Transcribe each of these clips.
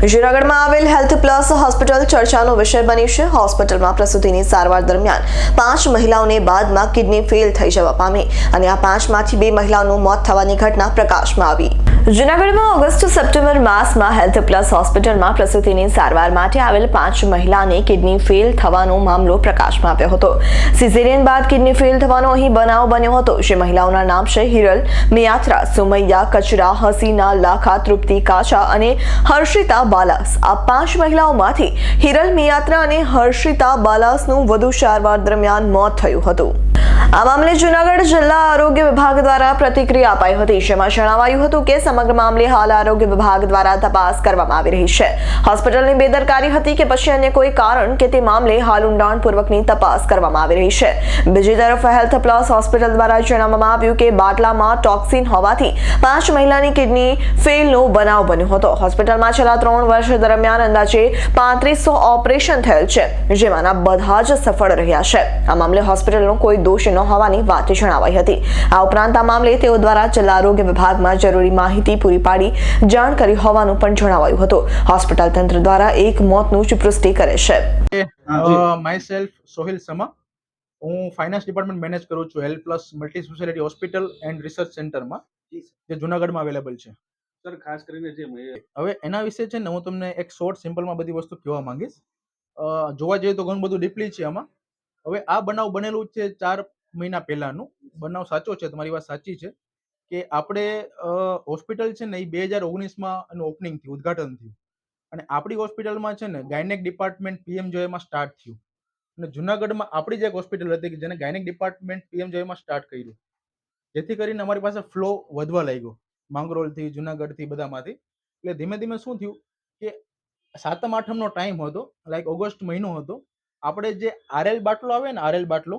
જૂનાગઢમાં આવેલ health plus hospital ચર્ચાનો વિષય બની છે. હોસ્પિટલમાં પ્રસૂતિની સારવાર દરમિયાન 5 મહિલાઓને બાદમાં કિડની ફેલ થઈ જવા પામી અને આ 5માંથી 2 મહિલાઓનું મોત થવાની ઘટના પ્રકાશમાં આવી. જૂનાગઢમાં ઓગસ્ટ-સપ્ટેમ્બર માસમાં હેલ્થ પ્લસ હોસ્પિટલમાં પ્રસૂતિની સારવાર માટે આવેલ 5 મહિલાને કિડની ફેલ થવાનો મામલો પ્રકાશમાં આવ્યો હતો. સિઝેરિયન બાદ કિડની ફેલ થવાનો અહીં બનાવ બન્યો હતો. જે મહિલાઓના નામ છે હિરલ મિયાત્રા, સુમૈયા કચરા, હસીના લાખા, તૃપ્તિ કાચા અને હર્ષિતા બાલાસ. આ 5 મહિલાઓમાંથી હિરલ મિયાત્રા અને હર્ષિતા બાલાસનું વધુ સારવાર દરમિયાન મોત થયું હતું. આ મામલે જૂનાગઢ જિલ્લા આરોગ્ય વિભાગ દ્વારા પ્રતિક્રિયા અપાઈ હતી. જેમાં જણાવાયું હતું કે સમગ્ર મામલે હાલ આરોગ્ય વિભાગ દ્વારા તપાસ કરવામાં આવી રહી છે. હોસ્પિટલની બેદરકારી હતી કે પછી અન્ય કોઈ કારણ કે તે મામલે હાલ ઊંડાણપૂર્વકની તપાસ કરવામાં આવી રહી છે. બીજી તરફ હેલ્થ પ્લસ હોસ્પિટલ દ્વારા જણાવવામાં આવ્યું કે બાટલામાં ટોક્સિન હોવાથી 5 મહિલાની કિડની ફેલનો બનાવ બન્યો હતો. હોસ્પિટલમાં છેલ્લા 3 વર્ષ દરમિયાન અંદાજે 3500 ઓપરેશન થયેલ છે, જેમાંના બધા જ સફળ રહ્યા છે. આ મામલે હોસ્પિટલનો કોઈ દોષ ન હોવાની વાત જણાવાઈ હતી. આ ઉપરાંત આ મામલે તેઓ દ્વારા જિલ્લા આરોગ્ય વિભાગમાં જરૂરી માહિતી પૂરી પાડી જાણ કરી હોવાનું પણ જણાવાયું હતું. હોસ્પિટલ તંત્ર દ્વારા એક મોતનું જ પુષ્ટિ કરે છે. માય સેલ્ફ સોહિલ સમા, હું ફાઇનાન્સ ડિપાર્ટમેન્ટ મેનેજ કરું છું health plus multi speciality hospital and research સેન્ટરમાં, જે જૂનાગઢમાં અવેલેબલ છે. સર, ખાસ કરીને જે હવે એના વિશે છે ને હું તમને એક શોર્ટ સિમ્પલમાં બધી વસ્તુ કહેવા માંગીશ. જોવા જઈએ તો ઘણું બધું ડીપલી છે આમાં. હવે આ બનાવ બનેલું છે 4 મહિના પહેલાનું. બનાવ સાચો છે, તમારી વાત સાચી છે કે આપણે હોસ્પિટલ છે ને એ 2019માં એનું ઓપનિંગ થયું, ઉદ્ઘાટન થયું. અને આપણી હોસ્પિટલમાં છે ને ગાયનેક ડિપાર્ટમેન્ટ PMJમાં સ્ટાર્ટ થયું. અને જુનાગઢમાં આપણી જ એક હોસ્પિટલ હતી કે જેને ગાયનેક ડિપાર્ટમેન્ટ PMJમાં સ્ટાર્ટ કર્યું, જેથી કરીને અમારી પાસે ફ્લો વધવા લાગ્યો માંગરોળથી, જુનાગઢથી, બધામાંથી. એટલે ધીમે ધીમે શું થયું કે 7મ-8મનો ટાઈમ હતો, લાઈક ઓગસ્ટ મહિનો હતો. આપણે જે RL બાટલો આવે ને, RL બાટલો,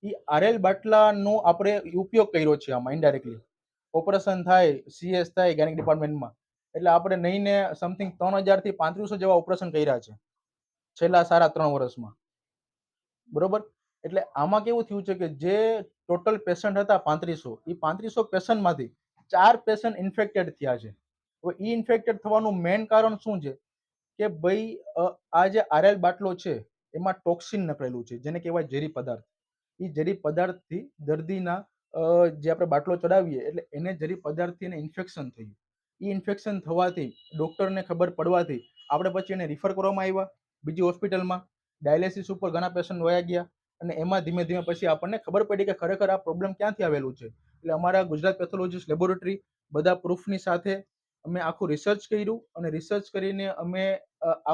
એ RL બાટલાનો આપણે ઉપયોગ કર્યો છે આમાં ઇનડાયરેક્ટલી. ઓપરેશન થાય, CS થાય ગાયનેક ડિપાર્ટમેન્ટમાં, એટલે આપણે નહીંને સમથિંગ 3000 થી 3500 જેવા ઓપરેશન કર્યા છે છેલ્લા સારા 3 વર્ષમાં, બરોબર. એટલે આમાં કેવું થયું છે કે જે ટોટલ પેશન્ટ હતા 3500, એ 3500 પેશન્ટમાંથી 4 પેશન્ટ ઇન્ફેક્ટેડ થયા છે. હવે એ ઇન્ફેક્ટેડ થવાનું મેઇન કારણ શું છે કે ભાઈ આ જે RL બાટલો છે એમાં ટોક્સિન નકળેલું છે, જેને કહેવાય ઝેરી પદાર્થ. એ ઝેરી પદાર્થથી દર્દીના જે આપણે બાટલો ચડાવીએ એટલે એને ઝેરી પદાર્થથી એને ઇન્ફેક્શન થયું. એ ઇન્ફેક્શન થવાથી ડૉક્ટરને ખબર પડવાથી આપણે પછી એને રિફર કરવામાં આવ્યા બીજી હોસ્પિટલમાં. ડાયાલિસિસ ઉપર ઘણા પેશન્ટ વયા ગયા અને એમાં ધીમે ધીમે પછી આપણને ખબર પડી કે ખરેખર આ પ્રોબ્લેમ ક્યાંથી આવેલું છે. એટલે અમારા ગુજરાત પેથોલોજીસ્ટ લેબોરેટરી બધા પ્રૂફની સાથે અમે આખું રિસર્ચ કર્યું અને રિસર્ચ કરીને અમે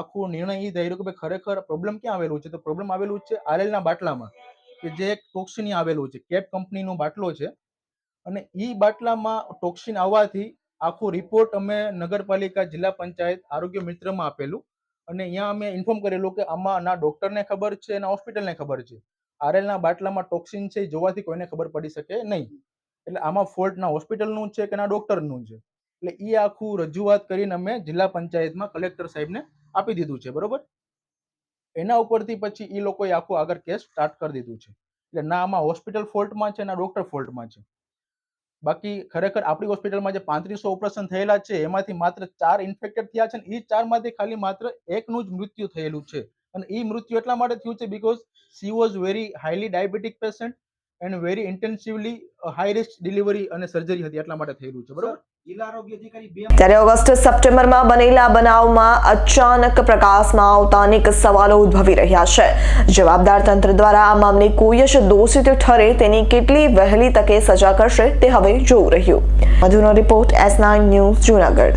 આખું નિર્ણય એ થયેલું કે ભાઈ ખરેખર પ્રોબ્લેમ ક્યાં આવેલું છે. તો પ્રોબ્લેમ આવેલું છે RLના બાટલામાં, કે જે એક ટોક્સિન આવેલું છે. કેટ કંપનીનો બાટલો છે અને એ બાટલામાં ટોક્સિન આવવાથી આખું રિપોર્ટ અમે નગરપાલિકા, જિલ્લા પંચાયત, આરોગ્ય મિત્રમાં આપેલું અને અહીંયા અમે ઇન્ફોર્મ કરેલું કે આમાં ના ડોક્ટરને ખબર છે ના હોસ્પિટલને ખબર છે. RLના બાટલામાં ટોક્સિન છે જોવાથી કોઈને ખબર પડી શકે નહીં. એટલે આમાં ફોલ્ટ ના હોસ્પિટલનું છે કે ના ડોક્ટરનું છે. એટલે એ આખું રજૂઆત કરીને અમે જિલ્લા પંચાયતમાં કલેક્ટર સાહેબને આપી દીધું છે, બરોબર. એના ઉપરથી પછી એ લોકોએ આખું આગળ કેસ સ્ટાર્ટ કરી દીધું છે. એટલે ના આમાં હોસ્પિટલ ફોલ્ટમાં છે ના ડોક્ટર ફોલ્ટમાં છે. બાકી ખરેખર આપણી હોસ્પિટલમાં જે 3500 ઓપરેશન થયેલા છે એમાંથી માત્ર 4 ઇન્ફેક્ટેડ થયા છે ને એ 4માંથી ખાલી માત્ર એકનું જ મૃત્યુ થયેલું છે. અને એ મૃત્યુ એટલા માટે થયું છે because she was very highly diabetic patient and very intensively high risk delivery અને સર્જરી હતી, એટલા માટે થયેલું છે, બરોબર. ત્યારે ઓગસ્ટ-સપ્ટેમ્બરમાં બનેલા બનાવમાં અચાનક પ્રકાશમાં આવતા અનેક સવાલો ઉદ્ભવી રહ્યા છે. જવાબદાર તંત્ર દ્વારા આ મામલે કોઈ જ દોષિત ઠરે તેની કેટલી વહેલી તકે સજા કરશે તે હવે જોવું રહ્યું. વધુનો રિપોર્ટ S9 ન્યૂઝ, જૂનાગઢ.